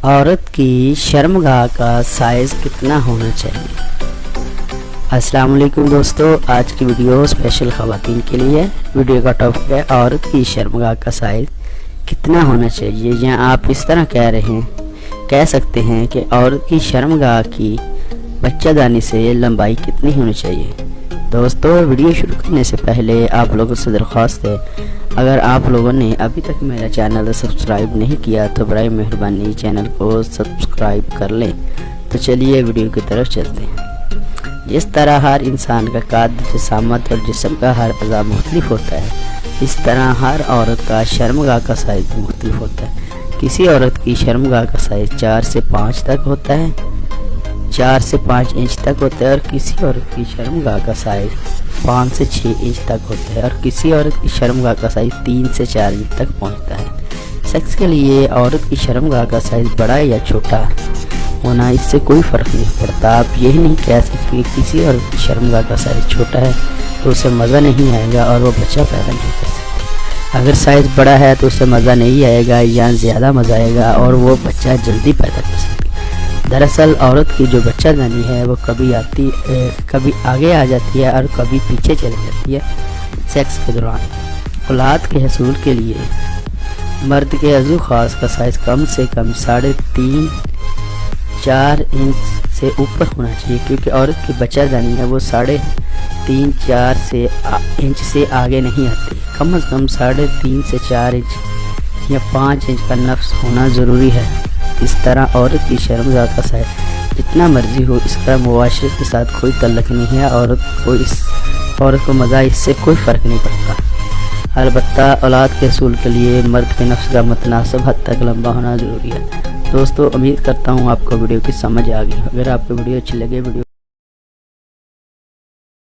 औरत की शर्मगाह का साइज़ कितना होना चाहिए। अस्सलाम वालेकुम दोस्तों, आज की वीडियो स्पेशल ख़वातीन के लिए है। वीडियो का टॉपिक है औरत की शर्मगाह का साइज़ कितना होना चाहिए। या आप इस तरह कह सकते हैं कि औरत की शर्मगाह की बच्चादानी से लंबाई कितनी होनी चाहिए। दोस्तों, वीडियो शुरू करने से पहले आप लोगों से दरख्वास्त है, अगर आप लोगों ने अभी तक मेरा चैनल सब्सक्राइब नहीं किया तो बराए मेहरबानी चैनल को सब्सक्राइब कर लें। तो चलिए वीडियो की तरफ चलते हैं। जिस तरह हर इंसान का कद, जिसामत और जिस्म का हर अज़ा मुख्तलिफ होता है, इस तरह हर औरत का शर्मगाह का साइज़ मुख्तलिफ होता है। किसी औरत की शर्मगाह का साइज़ 4 से 5 तक होता है, 4 से 5 इंच तक होता है, और किसी औरत की शर्मगाह का साइज़ 5 से 6 इंच तक होता है, और किसी औरत की शर्मगाह का साइज़ 3 से 4 इंच तक पहुंचता है। सेक्स के लिए औरत की शर्मगाह का साइज़ बड़ा या छोटा होना, इससे कोई फ़र्क नहीं पड़ता। आप यही नहीं कह सकते कि किसी औरत की शर्मगाह का साइज़ छोटा है तो उसे मज़ा नहीं आएगा और वो बच्चा पैदा नहीं कर सकती। अगर साइज़ बड़ा है तो उसे मज़ा नहीं आएगा या ज़्यादा मज़ा आएगा और वो बच्चा जल्दी पैदा कर सकती है। दरअसल औरत की जो बच्चादानी है वो कभी आगे आ जाती है और कभी पीछे चली जाती है। सेक्स के दौरान औलाद के हसूल के लिए मर्द के अज़ू ख़ास का साइज़ कम से कम 3.5-4 इंच से ऊपर होना चाहिए, क्योंकि औरत की बच्चादानी है वो 3.5-4 इंच से आगे नहीं आती। कम से कम 3.5 से 4 इंच या 5 इंच का नफ्स होना ज़रूरी है। इस तरह औरत की शर्मगाह का साइज़ जितना मर्जी हो, इसका मुआशरे के साथ कोई तल्लुक़ नहीं है। औरत को मज़ा इससे कोई फ़र्क नहीं पड़ता। अलबत्ता औलाद के हसूल के लिए मर्द के नफ्स का मुतनासिब हद तक लंबा होना ज़रूरी है। दोस्तों, उम्मीद करता हूँ आपको वीडियो की समझ आ गई। अगर आपको वीडियो अच्छी लगे वीडियो